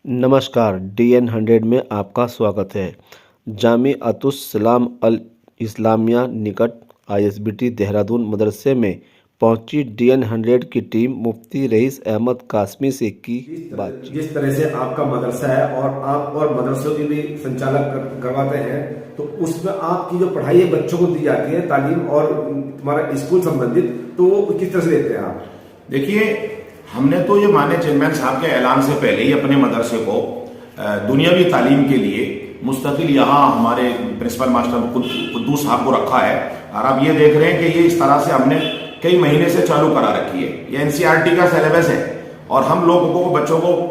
नमस्कार, DN100 में आपका स्वागत है। जामिअतुस्सलाम अल इस्लामिया निकट ISBT देहरादून मदरसे में पहुंची DN100 की टीम मुफ्ती रईस अहमद कासमी से की बातचीत। जिस तरह से आपका मदरसा है और आप और मदरसों की भी संचालक करवाते हैं, तो उसमें आपकी जो पढ़ाई है बच्चों को दी जाती है तालीम और तुम्हारा स्कूल संबंधित, तो वो किस तरह से देते हैं आप? देखिए, हमने तो ये माने चेयरमैन साहब के ऐलान से पहले ही अपने मदरसे को दुनियावी तालीम के लिए मुस्तकिल यहाँ हमारे प्रिंसिपल मास्टर कुद्दूस साहब को रखा है। और आप ये देख रहे हैं कि ये इस तरह से हमने कई महीने से चालू करा रखी है। ये NCERT का सिलेबस है और हम लोगों को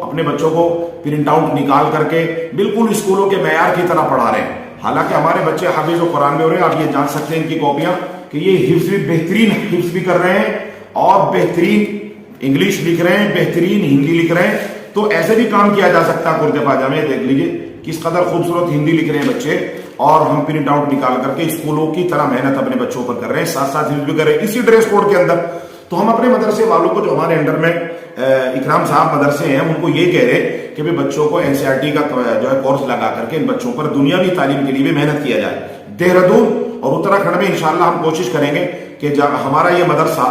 अपने बच्चों को प्रिंट आउट निकाल करके बिल्कुल स्कूलों के मैयार की तरह पढ़ा रहे हैं। हालांकि हमारे बच्चे हाफिज और कुरान में हो रहे हैं। आप ये जान सकते हैं इनकी कॉपियां कि ये हिफ्ज भी बेहतरीन हिफ्ज भी कर रहे हैं और बेहतरीन इंग्लिश लिख रहे हैं, बेहतरीन हिंदी लिख रहे हैं। तो ऐसे भी काम किया जा सकता है। कुर्ते पाजामे देख लीजिए किस कदर खूबसूरत हिंदी लिख रहे हैं बच्चे, और हम प्रिंट आउट निकाल करके स्कूलों की तरह मेहनत अपने बच्चों पर कर रहे हैं, साथ साथ भी कर रहे हैं इसी ड्रेस कोड के अंदर। तो हम अपने मदरसे वालों को जो हमारे अंडर में इकराम साहब मदरसे हैं उनको ये कह रहे हैं कि भाई बच्चों को NCERT का जो है कोर्स लगा करके इन बच्चों पर दुनियावी तालीम के लिए भी मेहनत किया जाए। देहरादून और उत्तराखंड में इंशाल्लाह हम कोशिश करेंगे कि जब हमारा ये मदरसा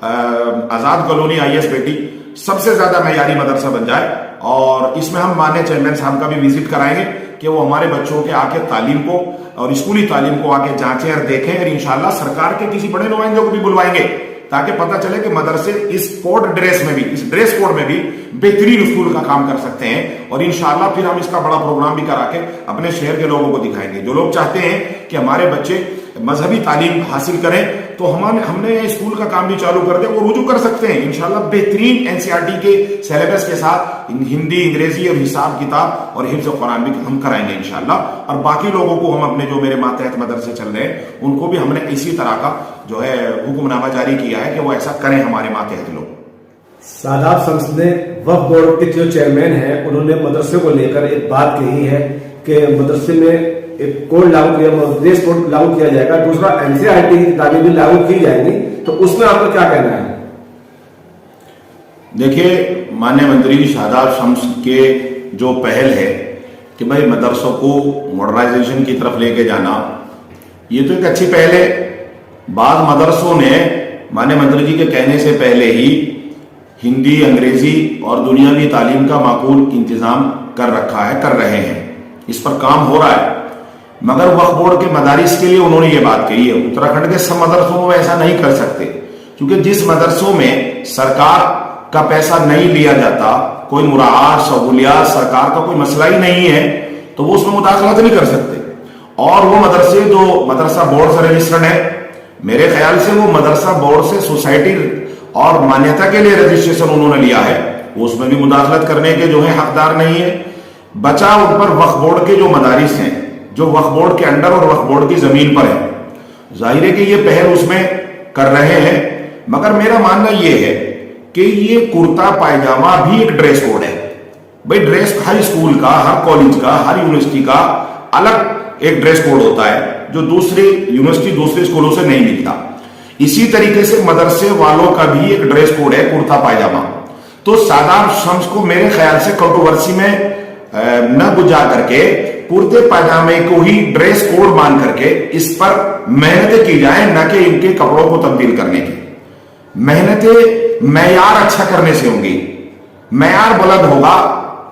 आजाद कॉलोनी ISBT सबसे ज्यादा मयारी मदरसा बन जाए, और इसमें हम माननीय चेयरमैन साहब का भी विजिट कराएंगे कि वो हमारे बच्चों के आके तालीम को और स्कूली तालीम को आके जांचें और देखें, और इंशाल्लाह सरकार के किसी बड़े नुमाइंदों को भी बुलवाएंगे ताकि पता चले कि मदरसे इस कोड ड्रेस में भी, इस ड्रेस कोड में भी बेहतरीन स्कूल का काम कर सकते हैं। और इंशाल्लाह फिर हम इसका बड़ा प्रोग्राम भी करा के अपने शहर के लोगों को दिखाएंगे। जो लोग चाहते हैं कि हमारे बच्चे मजहबी तालीम हासिल करें, तो हमने स्कूल का काम भी चालू कर दिया, वो रुजू कर सकते हैं इंशाल्लाह बेहतरीन NCERT के सिलेबस के साथ हिंदी, अंग्रेजी और हिसाब किताब और हिफ्ज कुरान भी हम कराएंगे इंशाल्लाह। और बाकी लोगों को हम अपने जो मेरे मातहत मदरसे चल रहे हैं उनको भी हमने इसी तरह का जो है हुक्मनामा जारी किया है कि वो ऐसा करें हमारे मातहत लोग। सादाब शम्स ने वक्फ बोर्ड के जो चेयरमैन हैं उन्होंने मदरसे को लेकर एक बात कही है कि मदरसे में एक कोड लागू किया, ड्रेस कोड लागू किया जाएगा, दूसरा NCERT की किताबें भी लागू की जाएंगी, तो उसमें आपका क्या कहना है? देखिए, माननीय मंत्री शादाब शम्स के जो पहल है कि भाई मदरसों को मॉडर्नाइजेशन की तरफ लेके जाना, ये तो एक अच्छी पहल है। बाद मदरसों ने माननीय मंत्री जी के कहने से पहले ही हिंदी, अंग्रेजी और दुनियावी तालीम का माकूल इंतजाम कर रखा है, कर रहे हैं, इस पर काम हो रहा है। मगर वक्फ बोर्ड के मदारिस के लिए उन्होंने ये बात कही है। उत्तराखंड के सब मदरसों में ऐसा नहीं कर सकते, क्योंकि जिस मदरसों में सरकार का पैसा नहीं लिया जाता, कोई मुराद सहूलियात सरकार का कोई मसला ही नहीं है, तो वो उसमें मुदाखलत नहीं कर सकते। और वो मदरसे जो मदरसा बोर्ड से रजिस्टर्ड है, मेरे ख्याल से वो मदरसा बोर्ड से सोसाइटी और मान्यता के लिए रजिस्ट्रेशन उन्होंने लिया है, वो उसमें भी मुदाखलत करने के जो है हकदार नहीं है। बचा उन पर वक्फ बोर्ड के जो मदारिस हैं, जो वक्फ बोर्ड के अंडर और वक्फ बोर्ड की जमीन पर है, जाहिर है कि ये पहल उसमें कर रहे हैं। मगर मेरा मानना ये है कि ये कुर्ता पायजामा भी एक ड्रेस कोड है। भाई ड्रेस हर स्कूल का, हर कॉलेज का, हर यूनिवर्सिटी का अलग एक ड्रेस कोड होता है जो दूसरी यूनिवर्सिटी, दूसरे स्कूलों से नहीं मिलता। इसी तरीके से मदरसे वालों का भी एक ड्रेस कोड है कुर्ता पायजामा। तो सादाब शम्स को मेरे ख्याल से कंट्रोवर्सी में न बुझा करके कुर्ते पायजामे को ही ड्रेस कोड मान करके इस पर मेहनतें की जाए, न कि इनके कपड़ों को तब्दील करने की। मेहनतें मैयार अच्छा करने से होंगी, मैयार बुलंद होगा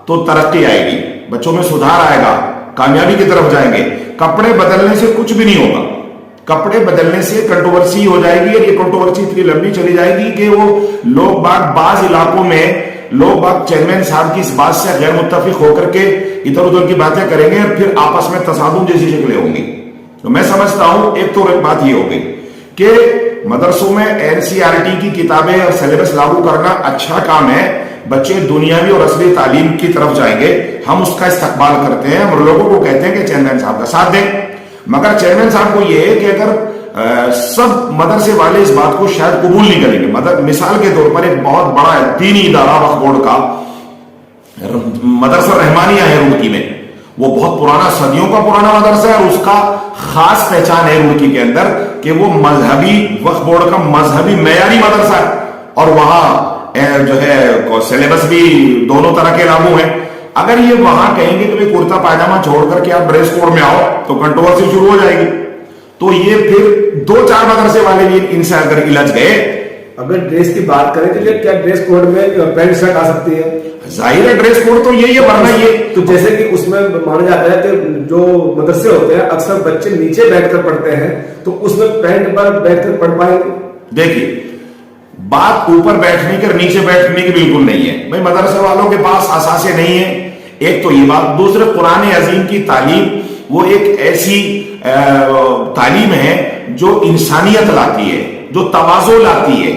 तो तरक्की आएगी, बच्चों में सुधार आएगा, कामयाबी की तरफ जाएंगे। कपड़े बदलने से कुछ भी नहीं होगा। कपड़े बदलने से कंट्रोवर्सी हो जाएगी, और ये कंट्रोवर्सी इतनी लंबी चली जाएगी कि वो लोग बाज इलाकों में लोग चेयरमैन साहब की इस बात से गैर मुत्तफिक होकर के इधर उधर की बातें करेंगे और फिर आपस में तसादुम जैसी शक्लें होंगी। तो मैं समझता हूं एक तो बात ये हो गई कि मदरसों में NCERT की किताबें और सिलेबस लागू करना अच्छा काम है, बच्चे दुनियावी और असली तालीम की तरफ जाएंगे, हम उसका इस्तकबाल करते हैं। हम लोगों को कहते हैं कि चेयरमैन साहब का साथ दें, मगर चेयरमैन साहब को यह है कि अगर सब मदरसे वाले इस बात को शायद कबूल नहीं करेंगे। मिसाल के तौर पर एक बहुत बड़ा दीनी इदारा वक्फ बोर्ड का मदरसा रहमानिया है रुड़की में, वो बहुत पुराना, सदियों का पुराना मदरसा है, और उसका खास पहचान है रुड़की के अंदर कि वो मजहबी वक्फ बोर्ड का मजहबी मयारी मदरसा है, और वहां जो है सिलेबस भी दोनों तरह के लागू हैं। अगर ये वहां कहेंगे कि भाई कुर्ता पायजामा छोड़ करके आप ड्रेस कोड में आओ तो कंट्रोवर्सी शुरू हो जाएगी। तो ये फिर 2-4 मदरसे वाले भी इनसे अगर इलझ गए। अगर ड्रेस की बात करें तो क्या ड्रेस कोड में पैंट शर्ट आ सकती है? जाहिर है ड्रेस कोड तो यही है, वरना ये तो जैसे कि उसमें माना जाता है कि जो मदरसे होते हैं अक्सर बच्चे नीचे बैठकर पढ़ते हैं, तो उसमें पैंट पर बैठकर पढ़ पाएंगे? देखिए, बात ऊपर बैठने की और नीचे बैठने की बिल्कुल नहीं है भाई। मदरसे वालों के पास असासे नहीं है, एक तो ये बात। दूसरे, कुरान अजीम की तालीम वो एक ऐसी तालीम है जो इंसानियत लाती है, जो तवाज़ो लाती है,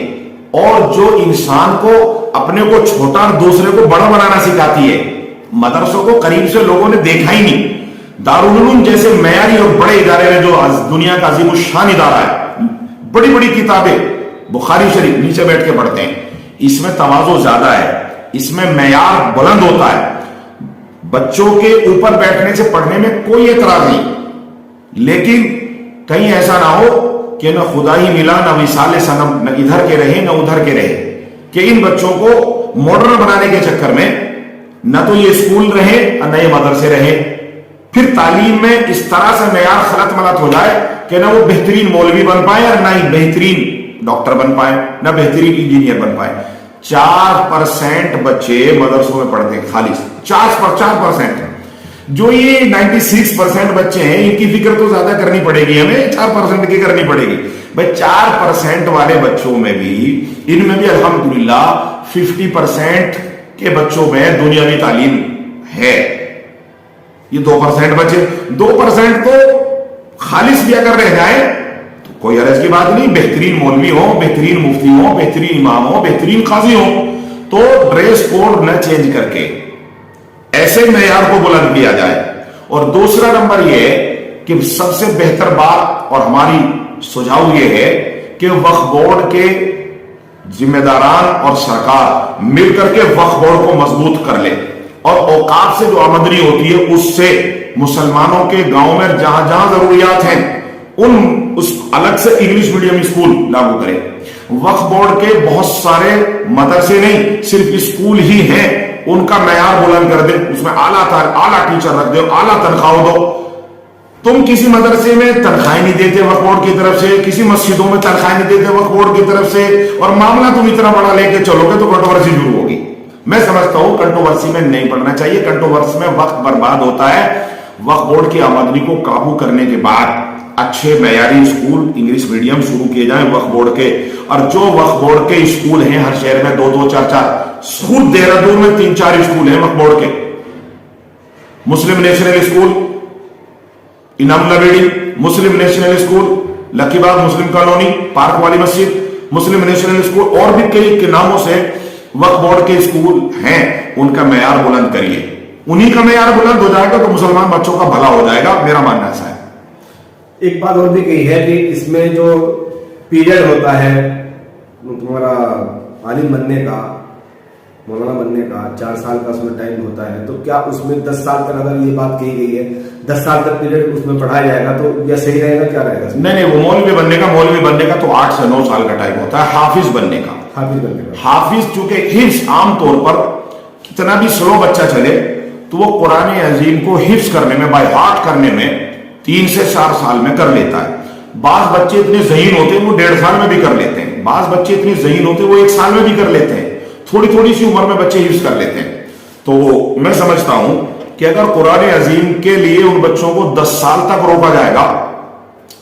और जो इंसान को अपने को छोटा और दूसरे को बड़ा बनाना सिखाती है। मदरसों को करीब से लोगों ने देखा ही नहीं। दारुल उलूम जैसे मयारी और बड़े इदारे में, जो दुनिया का अजीम शान इदारा है, बड़ी बड़ी किताबें बुखारी शरीफ नीचे बैठ के पढ़ते हैं, इसमें तवाज़ो ज्यादा है, इसमें मयार बुलंद होता है। बच्चों के ऊपर बैठने से पढ़ने में कोई एतराज नहीं, लेकिन कहीं ऐसा ना हो कि न खुदा ही मिला, न विसाले सनम, न इधर के रहे न उधर के रहे, कि इन बच्चों को मॉडर्न बनाने के चक्कर में न तो ये स्कूल रहे और न ये मदरसे रहे। फिर तालीम में इस तरह से मयार खलत मलत हो जाए कि ना वो बेहतरीन मौलवी बन पाए और ना ही बेहतरीन डॉक्टर बन पाए, ना बेहतरीन इंजीनियर बन पाए। 4% बच्चे मदरसों में पढ़ते हैं, खाली 4%। जो ये 96% बच्चे हैं, इनकी फिक्र तो ज्यादा करनी पड़ेगी हमें, 4% की करनी पड़ेगी भाई। 4% वाले बच्चों में भी, इनमें भी अल्हम्दुलिल्लाह 50% के बच्चों में दुनियावी तालीम है। ये 2% बचे, 2% तो खालिस भी अगर रह जाए तो कोई हरज की बात नहीं। बेहतरीन मौलवी हो, बेहतरीन मुफ्ती हो, बेहतरीन इमाम हो, बेहतरीन काजी हो, तो ड्रेस कोड न चेंज करके ऐसे मेयार को बुलंद किया जाए। और दूसरा नंबर यह कि सबसे बेहतर बात और हमारी सुझाव यह है कि वक्फ बोर्ड के जिम्मेदारान और सरकार मिलकर के वक्फ बोर्ड को मजबूत कर ले, और औकाफ से जो आमदनी होती है उससे मुसलमानों के गांव में जहां जहां जरूरियात हैं उस अलग से इंग्लिश मीडियम स्कूल लागू करें। वक्फ बोर्ड के बहुत सारे मदरसे नहीं, सिर्फ स्कूल ही हैं, उनका मयार बुलंद कर दे, उसमें आला टीचर रख दो, आला तनख्वाह दो। तुम किसी मदरसे में तनख्वाह नहीं देते वक्फ बोर्ड की तरफ से, किसी मस्जिदों में तनख्वाह नहीं देते वक्फ बोर्ड की तरफ से, और मामला तुम इतना बड़ा लेके चलोगे तो कंट्रोवर्सी शुरू होगी। मैं समझता हूं कंट्रोवर्सी में नहीं पड़ना चाहिए। कंट्रोवर्सी में वक्त बर्बाद होता है। वक्फ बोर्ड की आमदनी को काबू करने के बाद अच्छे मयारी स्कूल इंग्लिश मीडियम शुरू किए जाएं वक्फ बोर्ड के, और जो वक्फ बोर्ड के स्कूल हैं हर शहर में 2-2, 4-4 स्कूल, देहरादून में 3-4 स्कूल हैं वक्फ बोर्ड के। मुस्लिम नेशनल स्कूल इनाम नवेड़ी, मुस्लिम नेशनल स्कूल लकीबाग मुस्लिम कॉलोनी, पार्क वाली मस्जिद, मुस्लिम नेशनल स्कूल, और भी कई नामों से वक्फ बोर्ड के स्कूल हैं, उनका मयार बुलंद करिए। उन्हीं का मयार बुलंद हो जाएगा तो मुसलमान बच्चों का भला हो जाएगा, मेरा मानना ऐसा है। एक बात और भी कही है कि इसमें जो पीरियड होता है तुम्हारा आलिम बनने का, मौलाना बनने का, 4 साल का उसमें टाइम होता है, तो क्या उसमें 10 साल तक, अगर ये बात कही गई है 10 साल तक पीरियड उसमें पढ़ाया जाएगा तो यह सही रहेगा, क्या रहेगा? नहीं, वो मौलवी बनने का तो 8 से 9 साल का टाइम होता है। हाफिज बनने का, हाफिज चूंकि हिफ्ज आमतौर पर कितना भी स्लो बच्चा चले तो वो कुरान अजीम को हिफ्ज करने में, बाय हार्ट करने में 3 से 4 साल में कर लेता है। बाज बच्चे इतने ज़हीन होते हैं वो 1.5 साल में भी कर लेते हैं, बाज बच्चे इतने ज़हीन होते हैं वो 1 साल में भी कर लेते हैं। थोड़ी सी उम्र में बच्चे हिफ्ज कर लेते हैं। तो मैं समझता हूं कि अगर कुरान अजीम के लिए उन बच्चों को 10 साल तक रोका जाएगा,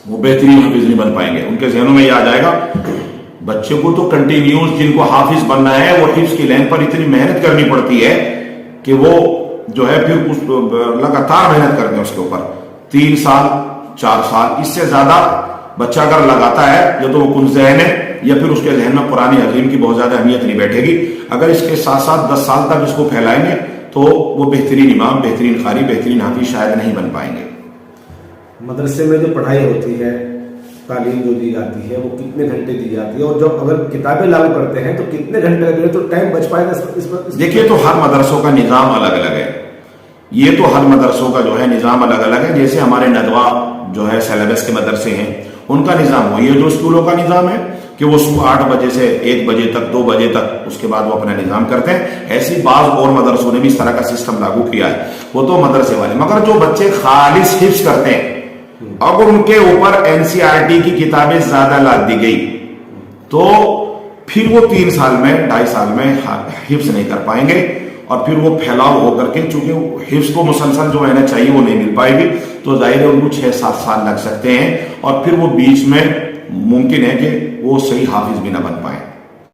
वो बेहतरीन हाफिज नहीं बन पाएंगे। उनके जहनों में यह आ जाएगा बच्चे को तो कंटिन्यूस, जिनको हाफिज बनना है वो हिफ्ज की लाइन पर इतनी मेहनत करनी पड़ती है कि वो जो है फिर उस लगातार मेहनत करते हैं उसके ऊपर 3 साल 4 साल, इससे ज्यादा बच्चा अगर लगाता है या तो वो कुन ज़हन है या फिर उसके जहन में कुरान अजीम की बहुत ज्यादा अहमियत नहीं बैठेगी। अगर इसके साथ साथ 10 साल तक इसको फैलाएंगे तो वो बेहतरीन इमाम, बेहतरीन कारी, बेहतरीन हाफिज शायद नहीं बन पाएंगे। मदरसे में जो पढ़ाई होती है, तालीम जो दी जाती है, वो कितने घंटे दी जाती है, और जब अगर किताबें लागू करते हैं तो कितने घंटे लगेंगे, तो टाइम बच पाएगा इस पर? देखिए, तो हर मदरसों का निज़ाम अलग अलग है। ये तो हर मदरसों का जो है निज़ाम अलग अलग है। जैसे हमारे नदवा जो है सिलेबस के मदरसे हैं, उनका निज़ाम हो, ये जो स्कूलों का निज़ाम है کہ وہ صبح 8 بجے سے 1 بجے تک 2 بجے تک اس کے بعد وہ اپنا نظام کرتے ہیں. ایسی بعض اور مدرسوں نے بھی اس طرح کا سسٹم لاگو کیا ہے. وہ تو مدرسے والے. مگر جو بچے خالص حفظ کرتے ہیں اگر ان کے اوپر NCERT کی کتابیں زیادہ لاد دی گئی تو پھر وہ 3 سال میں 2.5 سال میں حفظ نہیں کر پائیں گے اور پھر وہ پھیلاؤ ہو کر کے چونکہ حفظ کو مسلسل جو ہے نا چاہیے وہ نہیں مل پائے گی تو ظاہر ہے ان کو 6-7 سال لگ سکتے ہیں اور پھر وہ بیچ میں ممکن ہے کہ وہ صحیح حافظ بھی نہ بن پائیں.